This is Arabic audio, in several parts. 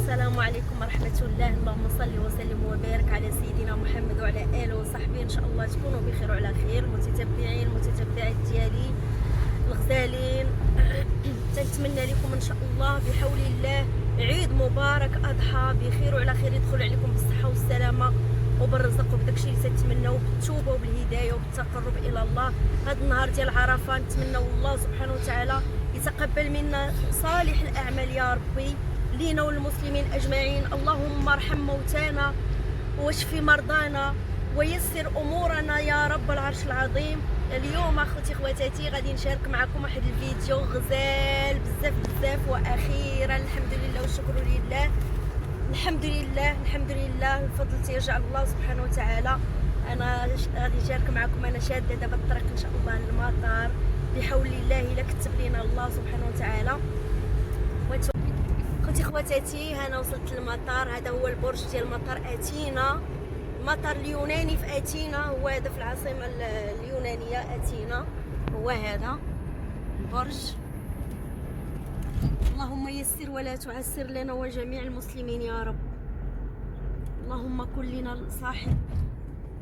السلام عليكم ورحمة الله. اللهم صل وسلم وبارك على سيدنا محمد وعلى آله وصحبه. إن شاء الله تكونوا بخير وعلى خير. المتتبعين المتتبعات ديالي الغزالين، تنتمنى لكم إن شاء الله بحول الله عيد مبارك أضحى بخير وعلى خير، يدخل عليكم بالصحة والسلامة وبالرزق وبداكشي اللي تتمناو، بالتوبة وبالهداية وبالتقرب إلى الله. هذا النهار ديال عرفة نتمنى الله سبحانه وتعالى يتقبل منا صالح الأعمال يا ربي لينا والمسلمين أجمعين. اللهم ارحم موتانا واشفي مرضانا ويسر أمورنا يا رب العرش العظيم. اليوم اخوتي خواتاتي غادي نشارك معكم واحد الفيديو غزال بزاف بزاف، واخيرا الحمد لله والشكر لله. الحمد لله الحمد لله، الفضل تيرجع الله سبحانه وتعالى. انا غادي نشارك معكم، انا شاده دابا الطريق ان شاء الله للمطار بحول الله الا كتب لينا الله سبحانه وتعالى. خوتي خواتاتي انا وصلت للمطار، هذا هو البرج ديال المطار اتينا، المطار اليوناني في اتينا، هو هذا في العاصمه اليونانيه اتينا، هو هذا البرج. اللهم يسر ولا تعسر لنا وجميع المسلمين يا رب. اللهم كن لنا الصاحب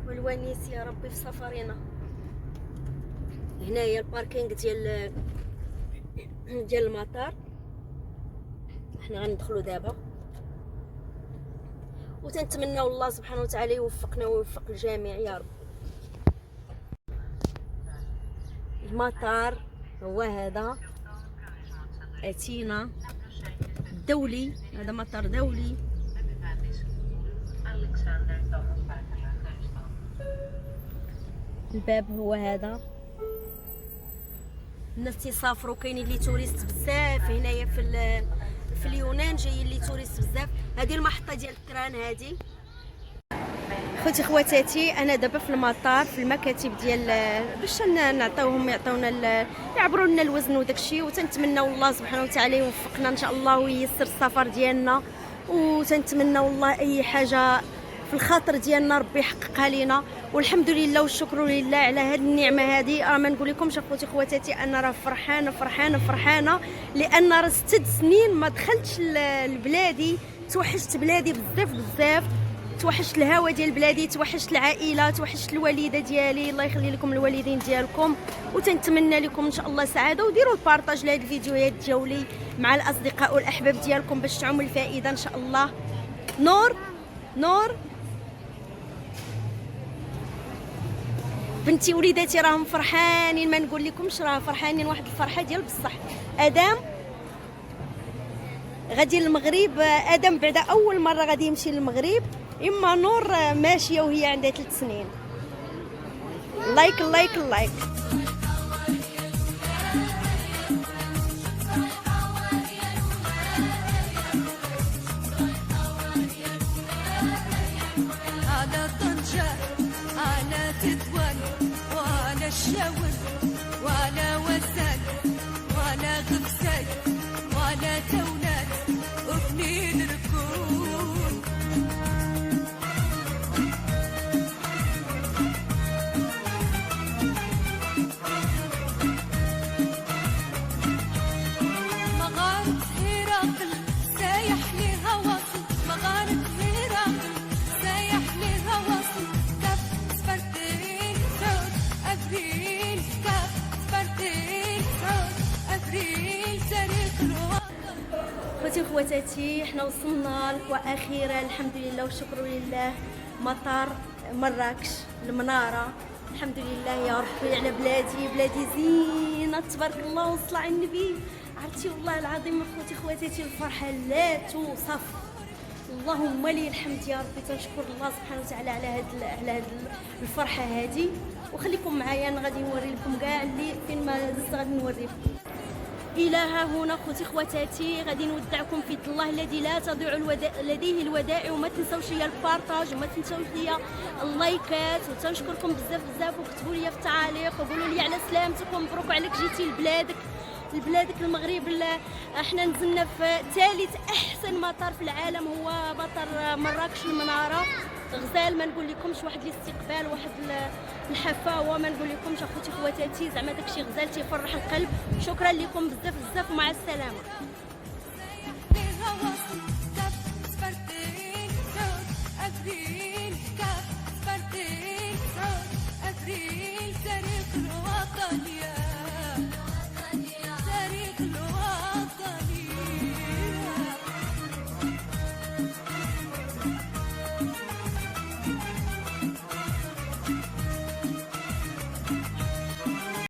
والونيس يا ربي في سفرنا. هنايا الباركينغ ديال المطار، احنا غندخلوا دابا وتنتمناو الله سبحانه وتعالى يوفقنا ويوفق الجميع يا رب. المطار هو هذا اتينا الدولي، هذا مطار دولي. الباب هو هذا. الناس تيسافروا، كاينين اللي توريست بزاف هنايا في اليونان، جايين اللي توريست بزاف. هذه المحطه ديال التران هذه. خوتي خواتاتي انا دابا في المطار في المكاتب ديال باش نعطيوهم يعبروا لنا الوزن وداكشي، وتنتمناو الله سبحانه وتعالى يوفقنا ان شاء الله وييسر السفر ديالنا، وتنتمناو الله اي حاجه في الخاطر ديالنا ربي يحققها لينا. والحمد لله والشكر لله على هذه النعمه هذه. راه ما نقول لكمش اخوتي خواتاتي انا راه فرحانه فرحانه فرحانه، لان راه 6 سنين ما دخلتش لبلادي. توحشت بلادي بزاف بزاف، توحشت الهوا ديال بلادي، توحشت العائله، توحشت الوالده ديالي. الله يخلي لكم الوالدين ديالكم، وتنتمنى لكم ان شاء الله سعاده، وديروا البارطاج لهاد الفيديوهات ديالي مع الاصدقاء والاحباب ديالكم باش تعم الفائده ان شاء الله. نور نور بنتي وليداتي راهم فرحانين، ما نقول لكمش راه فرحانين واحد الفرحه ديال بصح. ادم غادي للمغرب، ادم بعدا اول مره غادي يمشي للمغرب. اما نور ماشيه وهي عندها 3 سنين. لايك لايك لايك. على طنجة على تطوان وعلى الشاور وعلى وسال وعلى غفسال وعلى تونات وفنين ركون. مغارة هرقل سايح لها وصل، مغارة هرقل سايح لها وصل. كف سبرتين عود ابريل، كف سبرتين عود ابريل تاريخ الوطن. خوتي خواتاتي حنا وصلنا واخيرا الحمد لله والشكر لله مطار مراكش المناره. الحمد لله يا ربي على بلادي زينه تبارك الله والصلاه على النبي. عرفتي والله العظيم اخوتي خواتاتي الفرحه لا توصف. اللهم لي الحمد يا ربي، تنشكر الله سبحانه وتعالى على هاد الفرحه هذه. وخليكم معايا انا غادي نوري لكم كاع اللي فين ما زدت غادي نوريكم. الى ها هنا خوتي خواتاتي غادي نودعكم في الله الذي لا تضيع لديه الودائع. وما تنساوش ليا البارطاج وما تنساوش ليا اللايكات، وتنشكركم بزاف بزاف. وكتبوا لي في التعاليق وقولوا لي على سلامتك ومبروك عليك جيتي لبلادك المغرب. احنا نزلنا في ثالث احسن مطار في العالم، هو مطار مراكش المناره. غزال ما نقول لكمش، واحد الاستقبال واحد الحفاوه ما نقول لكمش اخوتي خواتاتي، زعما داكشي غزال تيفرح القلب. شكرا لكم بزاف بزاف ومع السلامه.